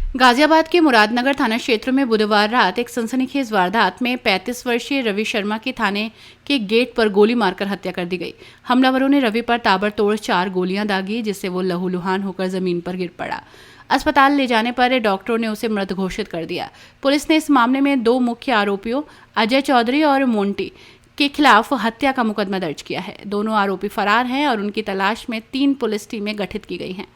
गाजियाबाद के मुरादनगर थाना क्षेत्र में बुधवार रात एक सनसनीखेज वारदात में 35 वर्षीय रवि शर्मा की थाने के गेट पर गोली मारकर हत्या कर दी गई। हमलावरों ने रवि पर ताबड़तोड़ 4 गोलियां दागी, जिससे वो लहूलुहान होकर जमीन पर गिर पड़ा। अस्पताल ले जाने पर डॉक्टरों ने उसे मृत घोषित कर दिया। पुलिस ने इस मामले में 2 मुख्य आरोपियों अजय चौधरी और मोंटी के खिलाफ हत्या का मुकदमा दर्ज किया है। दोनों आरोपी फरार हैं और उनकी तलाश में 3 पुलिस टीमें गठित की गई हैं।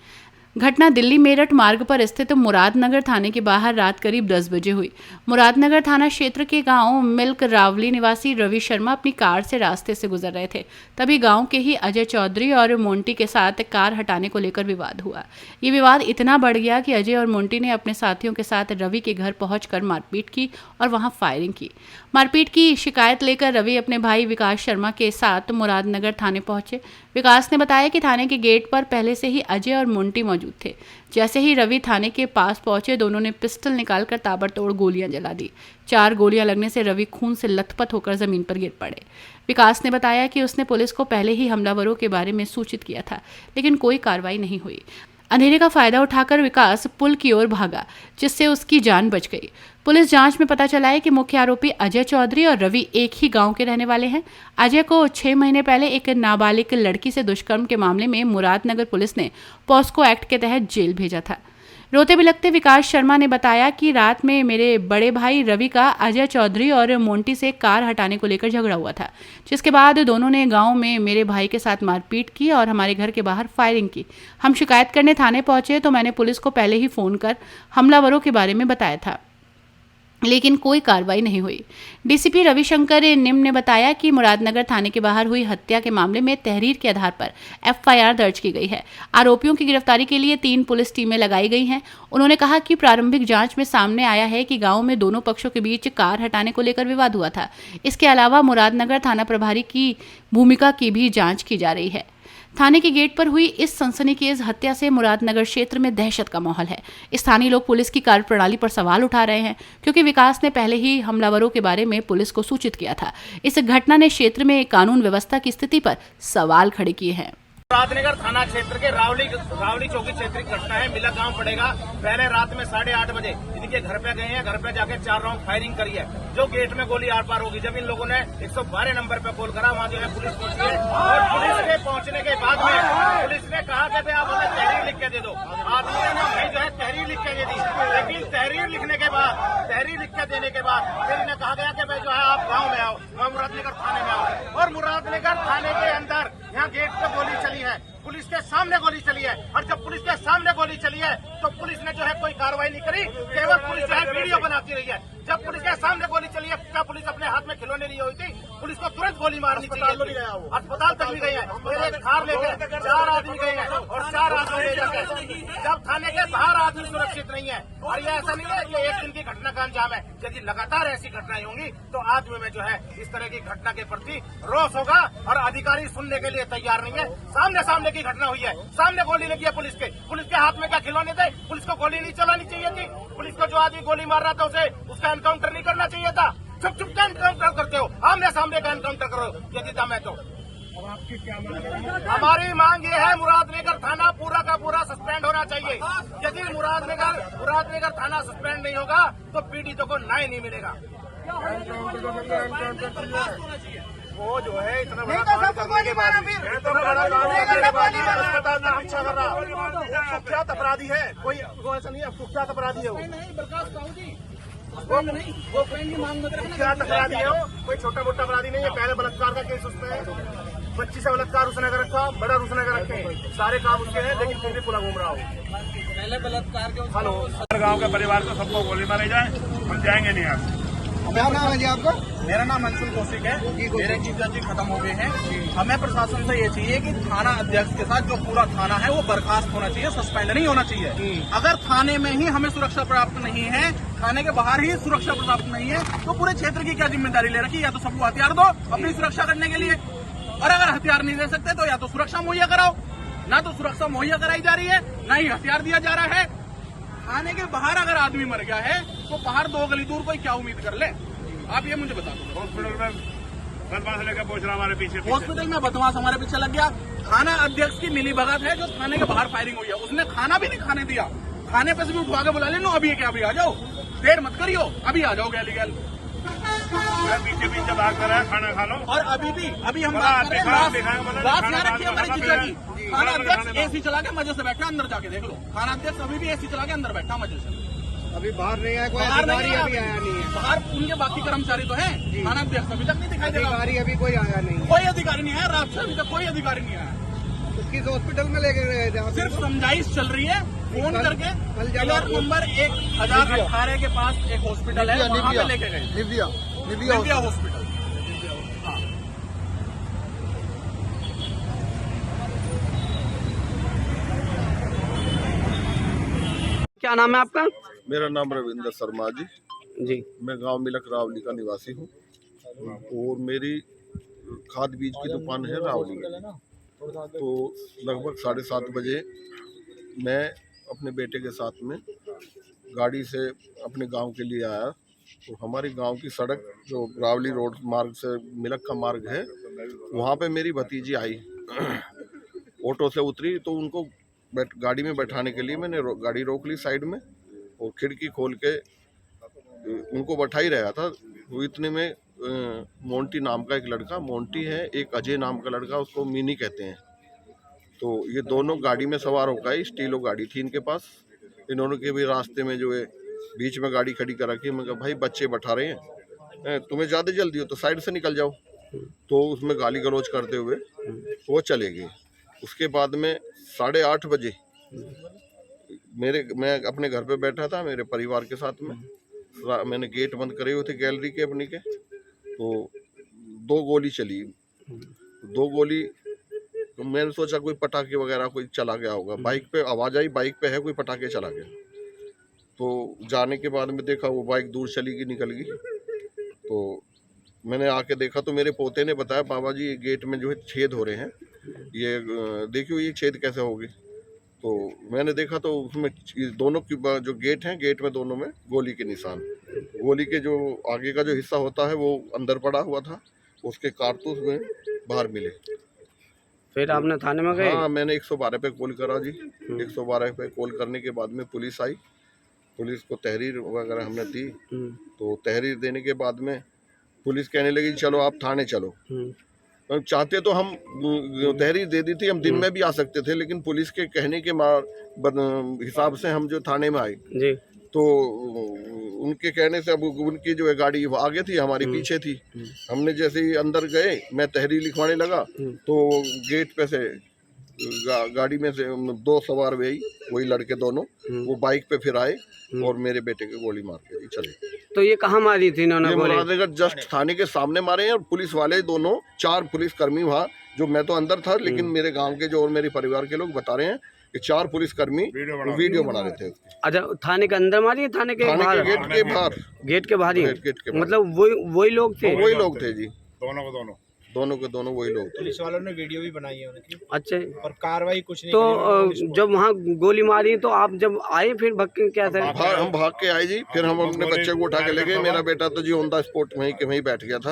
घटना दिल्ली मेरठ मार्ग पर स्थित मुरादनगर थाने के बाहर रात करीब 10 बजे हुई। मुरादनगर थाना क्षेत्र के गांव मिल्क रावली निवासी रवि शर्मा अपनी कार से रास्ते से गुजर रहे थे। तभी गांव के ही अजय चौधरी और मोंटी के साथ कार हटाने को लेकर विवाद हुआ। ये विवाद इतना बढ़ गया कि अजय और मोंटी ने अपने साथियों के साथ रवि के घर पहुंचकर मारपीट की और वहां फायरिंग की। मारपीट की शिकायत लेकर रवि अपने भाई विकास शर्मा के साथ मुरादनगर थाने पहुंचे। विकास ने बताया कि थाने के गेट पर पहले से ही अजय और मोंटी मौजूद थे। जैसे ही रवि थाने के पास पहुंचे, दोनों ने पिस्टल निकालकर ताबड़तोड़ गोलियां जला दी। 4 गोलियां लगने से रवि खून से लथपथ होकर जमीन पर गिर पड़े। विकास ने बताया कि उसने पुलिस को पहले ही हमलावरों के बारे में सूचित किया था, लेकिन कोई कार्रवाई नहीं हुई। अंधेरे का फायदा उठाकर विकास पुल की ओर भागा, जिससे उसकी जान बच गई। पुलिस जांच में पता चला है कि मुख्य आरोपी अजय चौधरी और रवि एक ही गांव के रहने वाले हैं। अजय को 6 महीने पहले एक नाबालिग लड़की से दुष्कर्म के मामले में मुरादनगर पुलिस ने पॉस्को एक्ट के तहत जेल भेजा था। रोते बिलखते विकास शर्मा ने बताया कि रात में मेरे बड़े भाई रवि का अजय चौधरी और मोंटी से कार हटाने को लेकर झगड़ा हुआ था, जिसके बाद दोनों ने गांव में मेरे भाई के साथ मारपीट की और हमारे घर के बाहर फायरिंग की। हम शिकायत करने थाने पहुंचे तो मैंने पुलिस को पहले ही फोन कर हमलावरों के बारे में बताया था, लेकिन कोई कार्रवाई नहीं हुई। डीसीपी रविशंकर निम ने बताया कि मुरादनगर थाने के बाहर हुई हत्या के मामले में तहरीर के आधार पर एफआईआर दर्ज की गई है। आरोपियों की गिरफ्तारी के लिए 3 पुलिस टीमें लगाई गई हैं। उन्होंने कहा कि प्रारंभिक जांच में सामने आया है कि गांव में दोनों पक्षों के बीच कार हटाने को लेकर विवाद हुआ था। इसके अलावा मुरादनगर थाना प्रभारी की भूमिका की भी जाँच की जा रही है। थाने के गेट पर हुई इस सनसनीखेज हत्या से मुरादनगर क्षेत्र में दहशत का माहौल है। स्थानीय लोग पुलिस की कार्यप्रणाली पर सवाल उठा रहे हैं, क्योंकि विकास ने पहले ही हमलावरों के बारे में पुलिस को सूचित किया था। इस घटना ने क्षेत्र में कानून व्यवस्था की स्थिति पर सवाल खड़े किए हैं। मुरादनगर थाना क्षेत्र के रावली चौकी क्षेत्र की घटना है। मिलक गांव पड़ेगा। पहले रात में 8:30 बजे इनके घर पे गए हैं। घर पे जाके 4 राउंड फायरिंग करी है, जो गेट में गोली आर पार होगी। जब इन लोगों ने 112 नंबर पे कॉल करा, वहाँ जो है पुलिस पहुंची है और पुलिस के पहुंचने के बाद में पुलिस ने कहा कि आप हमें तहरीर लिख के दे दो। आदमी ने भाई जो है तहरीर लिख के दे दी, लेकिन तहरीर लिख के देने के बाद फिर इन्हें कहा गया कि भाई जो है आप गाँव में आओ, मुरादनगर थाने में आओ। और मुरादनगर थाने के अंदर यहाँ गेट पे गोली चली है, पुलिस के सामने गोली चली है। और जब पुलिस के सामने गोली चली है तो पुलिस ने जो है कोई कार्रवाई नहीं करी, केवल पुलिस जो है वीडियो बनाती रही है। जब पुलिस के सामने गोली चली है, क्या पुलिस अपने हाथ में खिलौने लिए हुई थी? पुलिस को तुरंत गोली मारनी चाहिए। अस्पताल तक भी गई है, एक कार लेकर 4 आदमी गए हैं और 4 आदमी ले जाकर। जब थाने के बाहर आदमी सुरक्षित नहीं है, और ये ऐसा नहीं है कि एक दिन की घटना का अंजाम है। यदि लगातार ऐसी घटनाएं होंगी तो आदमी में जो है इस तरह की घटना के प्रति रोष होगा और अधिकारी सुनने के लिए तैयार नहीं है। सामने की घटना हुई है, सामने गोली लगी है पुलिस के हाथ में क्या खिलौने थे? पुलिस को गोली नहीं चलानी चाहिए थी? पुलिस को जो आदमी गोली मार रहा था उसे उसका एनकाउंटर नहीं करना चाहिए था? चुप का एनकाउंटर करते हो, आमने सामने का एनकाउंटर करो यदि दम है तो। हमारी मांग ये है, मुरादनगर थाना पूरा का पूरा सस्पेंड होना चाहिए। यदि मुरादनगर थाना सस्पेंड नहीं होगा तो पीड़ितों को न्याय नहीं मिलेगा। वो जो है इतना बड़ा काम करने के बाद कुख्यात अपराधी है, कोई ऐसा नहीं है कुख्यात अपराधी है। वो कुख्यात अपराधी है, कोई छोटा मोटा अपराधी नहीं है। पहले बलात्कार का केस उसमें है, 25 से बलात्कार उसने कर रखा, बड़ा उसने कर रखे हैं, सारे काम उसके हैं, लेकिन फिर भी पूरा घूम रहा हो। पहले बलात्कार के हेलो गांव के परिवार को सबको गोली मारे जाए, हम जाएंगे नहीं यहाँ। क्या नाम है जी आपका? मेरा नाम अंशुल कौशिक है। मेरे चीफ जज जी खत्म हो गए हैं। हमें प्रशासन से ये चाहिए कि थाना अध्यक्ष के साथ जो पूरा थाना है वो बर्खास्त होना चाहिए, सस्पेंड नहीं होना चाहिए। अगर थाने में ही हमें सुरक्षा प्राप्त नहीं है, थाने के बाहर ही सुरक्षा प्राप्त नहीं है, तो पूरे क्षेत्र की क्या जिम्मेदारी ले रखी? या तो सबको हथियार दो अपनी सुरक्षा करने के लिए, और अगर हथियार नहीं दे सकते तो या तो सुरक्षा मुहैया कराओ। ना तो सुरक्षा मुहैया कराई जा रही है, ना ही हथियार दिया जा रहा है। थाने के बाहर अगर आदमी मर गया है तो बाहर 2 गली दूर कोई क्या उम्मीद कर ले? आप ये मुझे बता दो। हॉस्पिटल में बदमाश लेकर पहुंच रहा हमारे पीछे। हॉस्पिटल में बदमाश हमारे पीछे लग गया। थाना अध्यक्ष की मिली भगत है, जो थाने के बाहर फायरिंग हुई है, उसने खाना भी नहीं खाने दिया। थाने पे से भी उठवा के बुला लेनो, अभी क्या अभी आ जाओ, देर मत करियो, अभी आ जाओ गैली गैल। मैं पीछे पीछे भाग कर रहा, खाना खा लो। और अभी हम बड़ा बात कर रहे हैं दिखाएंगे, मतलब लास्ट खाना यहाँ रखी है खा हमारी लो, जीजा की। जी, थाना बड़ा अध्यक्ष खाना एसी चला के मजे से बैठा, अंदर जाके देख लो। थाना अध्यक्ष अभी भी एसी चला के अंदर बैठा मजे से। अभी बाहर नहीं आया, कोई बाहर नहीं अधिकारी आया अभी आया नहीं है। बाहर उनके बाकी कर्मचारी तो हैं, थाना अध्यक्ष अभी तक नहीं दिखाई दे रहा। अधिकारी अभी कोई आया नहीं है। कोई अधिकारी नहीं आया, रात से अभी तक कोई अधिकारी नहीं आया। तो किस हॉस्पिटल में लेके गए थे आप? सिर्फ समझाइश चल रही है, फोन करके कल पिलर नंबर 1018 के पास एक हॉस्पिटल है, वहाँ पे लेके गए। Nivea hospital. क्या नाम है आपका? मेरा नाम रविंद्र शर्मा जी। जी। मैं गांव मिलक रावली का निवासी हूँ और मेरी खाद बीज की दुकान है रावली में। तो लगभग 7:30 बजे मैं अपने बेटे के साथ में गाड़ी से अपने गांव के लिए आया। तो हमारे गांव की सड़क जो रावली रोड मार्ग से मिलक का मार्ग है, वहाँ पे मेरी भतीजी आई ऑटो से उतरी। तो उनको गाड़ी में बैठाने के लिए मैंने गाड़ी रोक ली साइड में और खिड़की खोल के उनको बैठा ही रहा था। वो इतने में मोंटी नाम का एक लड़का, मोंटी है, एक अजय नाम का लड़का, उसको मिनी कहते हैं। तो ये दोनों गाड़ी में सवार हो गए। स्टीलो गाड़ी थी इनके पास। इन्होंने के भी रास्ते में जो है बीच में गाड़ी खड़ी कर रखी। मैं कहा भाई बच्चे बैठा रहे हैं, तुम्हें ज़्यादा जल्दी हो तो साइड से निकल जाओ। तो उसमें गाली गलौज करते हुए वो चले गए। उसके बाद में 8:30 बजे मैं अपने घर पे बैठा था मेरे परिवार के साथ में। मैंने गेट बंद करे हुए थे गैलरी के अपनी के। तो 2 गोली चली। 2 गोली तो मैंने सोचा कोई पटाखे वगैरह कोई चला गया होगा। बाइक पे आवाज़ आई, बाइक पे है कोई पटाखे चला गया। तो जाने के बाद में देखा वो बाइक दूर चली गई, निकल गई। तो मैंने आके देखा तो मेरे पोते ने बताया, बाबा जी ये गेट में जो है छेद हो रहे हैं, ये देखियो ये छेद कैसे होगी। तो मैंने देखा तो उसमें दोनों की जो गेट हैं, गेट में दोनों में गोली के निशान। गोली के जो आगे का जो हिस्सा होता है वो अंदर पड़ा हुआ था, उसके कारतूस में बाहर मिले। फिर आपने थाने में गए? हाँ, मैंने 112 पे कॉल करा जी। 112 पे कॉल करने के बाद में पुलिस आई। पुलिस को तहरीर वगैरह हमने दी। तो तहरीर देने के बाद में पुलिस कहने लगी चलो आप थाने चलो। चाहते तो हम तहरीर दे दी थी, हम दिन में भी आ सकते थे, लेकिन पुलिस के कहने के हिसाब से हम जो थाने में आए। जी। तो उनके कहने से अब उनकी जो है गाड़ी आगे थी, हमारी पीछे थी। हमने जैसे ही अंदर गए, मैं तहरीर लिखवाने लगा तो गेट पे से गाड़ी में से 2 सवार वही लड़के दोनों, वो बाइक पे फिर आए और मेरे बेटे के गोली मार के चले। तो ये कहाँ मारी थी इन्होंने गोली? मुरादनगर जस्ट थाने के सामने मारे हैं। और पुलिस वाले दोनों 4 पुलिसकर्मी वहाँ, जो मैं तो अंदर था लेकिन मेरे गांव के जो और मेरे परिवार के लोग बता रहे हैं कि 4 पुलिसकर्मी वीडियो बना रहे थे। अच्छा, थाने के अंदर मारी है? थाने के बाहर? गेट के बाहर। गेट के बाहर ही? गेट के बाहर। मतलब वही लोग थे? वही लोग थे जी, दोनों के दोनों वही लोग थे। पुलिस वालों ने वीडियो भी बनाई है उनकी। अच्छा। और कार्रवाई कुछ नहीं तो जब वहाँ गोली मारी तो आप जब आए फिर भग के क्या था? हम भाग के आए जी। फिर हम अपने बच्चे को उठा के ले गए। मेरा बेटा तो जी ऑन द स्पॉट वहीं के वहीं बैठ गया था।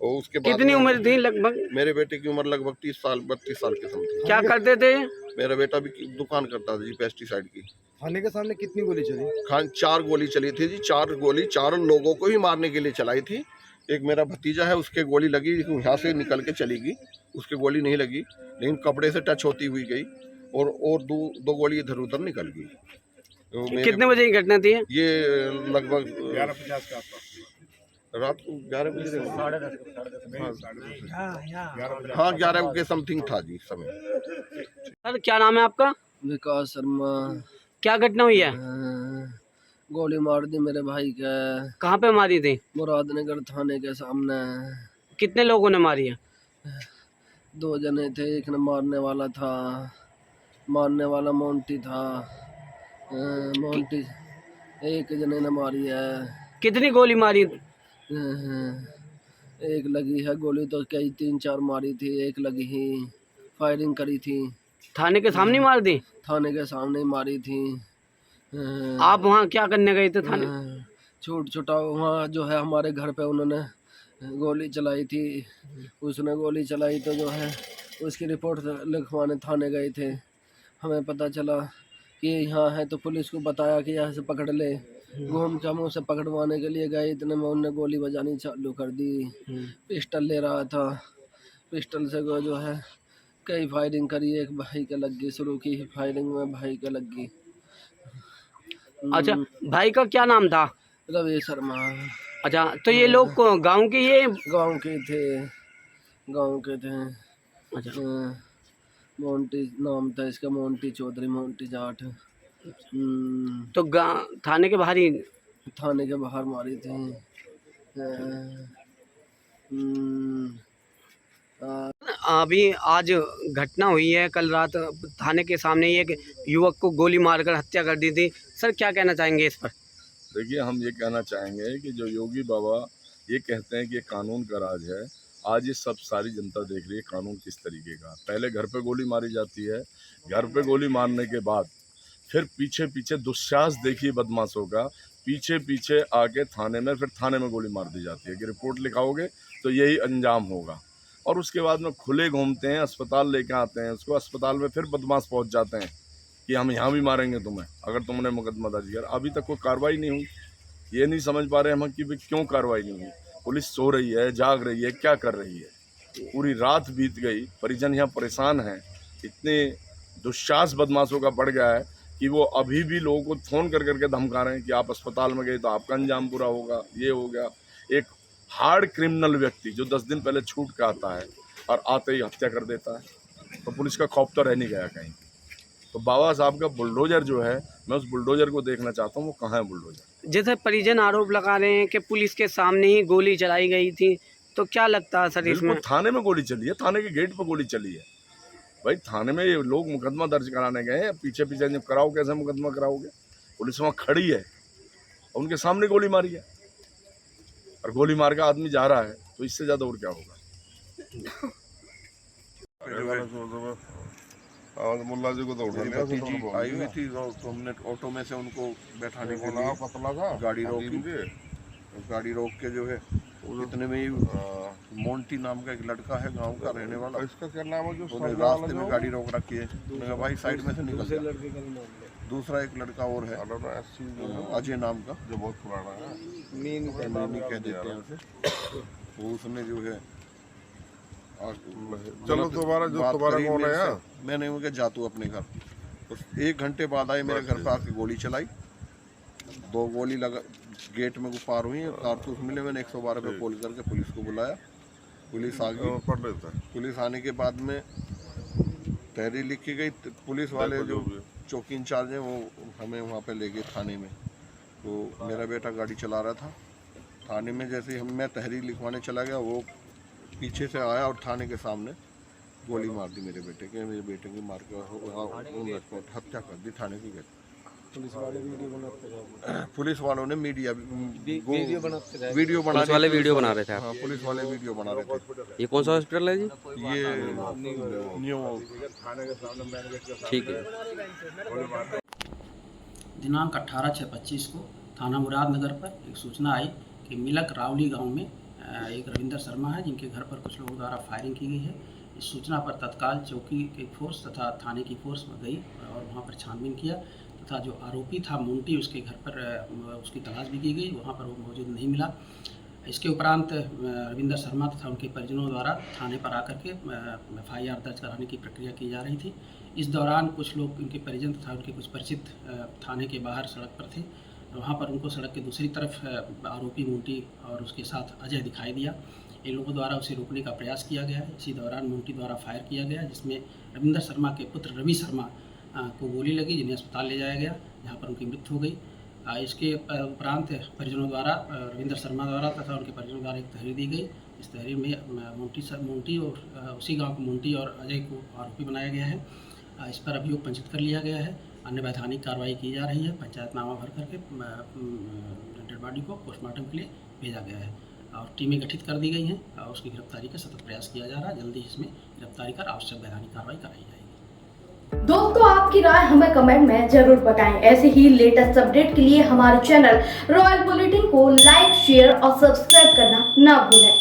और उसके बाद कितनी उम्र थी लगभग? मेरे बेटे की उम्र लगभग 32 साल के समथिंग। क्या करते थे? मेरा बेटा भी दुकान करता था जी, पेस्टिसाइड की। थाने के सामने कितनी गोली चली? 4 गोली चली थी जी। 4 गोली 4 लोगों को ही मारने के लिए चलाई थी। एक मेरा भतीजा है, उसके गोली लगी, यहाँ से निकल के चली गई, उसके गोली नहीं लगी, लेकिन कपड़े से टच होती हुई गई। और 2 गोली इधर उधर निकल गई। तो कितने बजे की घटना थी? ये लगभग 11:50 के आसपास, रात को 11 बजे, 11:50। हाँ 11 के समथिंग था जी समय। सर क्या नाम है आपका? विकास शर्मा। क्या घटना हुई है? गोली मार दी मेरे भाई का। कहाँ पे मारी थी? मुरादनगर थाने के सामने। कितने लोगों ने मारी है? 2 जने थे, एक ने मारने वाला था, मारने वाला मोंटी था। मोंटी एक जने ने मारी है। कितनी गोली मारी? एक लगी है गोली तो कई 3-4 मारी थी, एक लगी ही फायरिंग करी थी। थाने के सामने मार दी? थाने के सामने मारी थी। आप वहाँ क्या करने गए थे थाने? छूटा वहाँ जो है हमारे घर पे उन्होंने गोली चलाई थी। उसने गोली चलाई तो जो है उसकी रिपोर्ट लिखवाने थाने गए थे। हमें पता चला कि यहाँ है, तो पुलिस को बताया कि यहाँ से पकड़ ले। घूम के हम उसे पकड़वाने के लिए गए, इतने में उनने गोली बजानी चालू कर दी। पिस्टल ले रहा था, पिस्टल से वो जो है कई फायरिंग करी, एक भाई के लग गई, शुरू की फायरिंग में भाई के लग गई। अच्छा, भाई का क्या नाम था? रवि शर्मा। अच्छा, तो ये लोग गांव के, ये गांव के थे, गांव के थे। अच्छा, मोंटी नाम था इसका, मोंटी चौधरी, मोंटी जाट। तो थाने के बाहर ही? थाने के बाहर मारी थी। अभी आज घटना हुई है, कल रात थाने के सामने ही एक युवक को गोली मारकर हत्या कर दी थी। सर, क्या कहना चाहेंगे इस पर? देखिए, हम ये कहना चाहेंगे कि जो योगी बाबा ये कहते हैं कि ये कानून का राज है, आज ये सब सारी जनता देख रही है कानून किस तरीके का। पहले घर पे गोली मारी जाती है, घर पे गोली मारने के बाद फिर पीछे पीछे दुस्साहस देखिए बदमाशों का, पीछे पीछे आके थाने में, फिर थाने में गोली मार दी जाती है कि रिपोर्ट लिखाओगे तो यही अंजाम होगा। और उसके बाद में खुले घूमते हैं, अस्पताल लेके आते हैं उसको, अस्पताल में फिर बदमाश पहुंच जाते हैं कि हम यहाँ भी मारेंगे तुम्हें अगर तुमने मुकदमा दर्ज किया। अभी तक कोई कार्रवाई नहीं हुई। ये नहीं समझ पा रहे हम कि भाई क्यों कार्रवाई नहीं हुई। पुलिस सो रही है, जाग रही है, क्या कर रही है? पूरी रात बीत गई, परिजन यहाँ परेशान हैं। इतने दुस्साहस बदमाशों का बढ़ गया है कि वो अभी भी लोगों को फ़ोन कर करके धमका रहे हैं कि आप अस्पताल में गए तो आपका अंजाम पूरा होगा, ये हो गया। एक हार्ड क्रिमिनल व्यक्ति जो 10 दिन पहले छूट के आता है और आते ही हत्या कर देता है, तो पुलिस का खौफ तो रह नहीं गया कहीं। तो बाबा साहब का बुलडोजर जो है, मैं उस बुलडोजर को देखना चाहता हूँ, वो कहाँ है बुलडोजर। जैसे परिजन आरोप लगा रहे हैं कि पुलिस के सामने ही गोली चलाई गई थी, तो क्या लगता है सर इसमें? थाने में गोली चली है, थाने के गेट पर गोली चली है। भाई थाने में ये लोग मुकदमा दर्ज कराने गए हैं, पीछे पीछे जब कराओ, कैसे मुकदमा कराओगे? पुलिस वहाँ खड़ी है और उनके सामने गोली मारी है और गोली मार का आदमी जा रहा है, तो इससे ज़्यादा और क्या होगा? मुल्ला जी को तो उठा लिया, भतीजी आई हुई थी तो हमने ऑटो में से उनको बैठाने के लिए पतला था, गाड़ी रोक के जो है इतने में ही मोंटी नाम का एक लड़का है गांव का रहने वाला, इसका क्या नाम है, जो रास्ते में गाड़ी रोक रखी है। मैंने कहा भाई साइड में से निकल जा। दूसरा एक लड़का और है अजय नाम का, जो बहुत पुराना है, मीन कह देते हैं उसे। उसने जो है चलो दोबारा कौन है, मैंने उनके जा तू अपने घर। तो 1 घंटे बाद आए, मेरे घर पे आके गोली चलाई, 2 गोली लगा, गेट में पार हुई, कारतूस मिले। मैंने 112 पे कॉल करके पुलिस को बुलाया, पुलिस आ गई। पुलिस आने के बाद में तहरीर लिखी गई। पुलिस वाले जो चौकी इंचार्ज हैं वो हमें वहाँ पे ले गए थाने में। तो मेरा बेटा गाड़ी चला रहा था, थाने में जैसे ही मैं तहरीर लिखवाने चला गया, वो पीछे से आया और थाने के सामने गोली मार दी मेरे बेटे की मार के हत्या कर दी थाने की गेट। पुलिस वालों ने वीडियो बना रहे थे। हाँ, पुलिस वाले वीडियो बना रहे थे। ये कौन सा हॉस्पिटल है जी? ये न्यू, ठीक है। दिनांक 18/6/25 को थाना मुरादनगर पर एक सूचना आई कि मिलक रावली गांव में एक रविंदर शर्मा है, जिनके घर पर कुछ लोगों द्वारा फायरिंग की गई है। इस सूचना पर तत्काल चौकी की फोर्स तथा थाने की फोर्स गई और वहां पर छानबीन किया तथा जो आरोपी था मोंटी, उसके घर पर उसकी तलाश भी की गई, वहां पर वो मौजूद नहीं मिला। इसके उपरांत रविंदर शर्मा तथा उनके परिजनों द्वारा थाने पर आकर के FIR दर्ज कराने की प्रक्रिया की जा रही थी। इस दौरान कुछ लोग, उनके परिजन तथा उनके कुछ परिचित थाने के बाहर सड़क पर थे। वहाँ पर उनको सड़क के दूसरी तरफ आरोपी मोंटी और उसके साथ अजय दिखाई दिया। इन लोगों द्वारा उसे रोकने का प्रयास किया गया है। इसी दौरान मोंटी द्वारा फायर किया गया, जिसमें रविंदर शर्मा के पुत्र रवि शर्मा को गोली लगी, जिन्हें अस्पताल ले जाया गया, जहाँ पर उनकी मृत्यु हो गई। इसके उपरांत परिजनों द्वारा, रविंदर शर्मा द्वारा तथा उनके परिजनों द्वारा एक तहरीर दी गई। इस तहरीर में मोंटी और उसी गाँव को मोंटी और अजय को आरोपी बनाया गया है। इस पर अभियोग पंजीकृत कर लिया गया है। अन्य वैधानिक कार्रवाई की जा रही है। पंचायतनामा भर करके डेड बॉडी को पोस्टमार्टम के लिए भेजा गया है और टीमें गठित कर दी गई हैं और उसकी गिरफ्तारी का सतत प्रयास किया जा रहा है। जल्दी इसमें गिरफ्तारी कर आवश्यक वैधानिक कार्रवाई कराई जाएगी। दोस्तों, आपकी राय हमें कमेंट में जरूर बताएं। ऐसे ही लेटेस्ट अपडेट के लिए हमारे चैनल रॉयल बुलेटिन को लाइक, शेयर और सब्सक्राइब करना ना भूलें।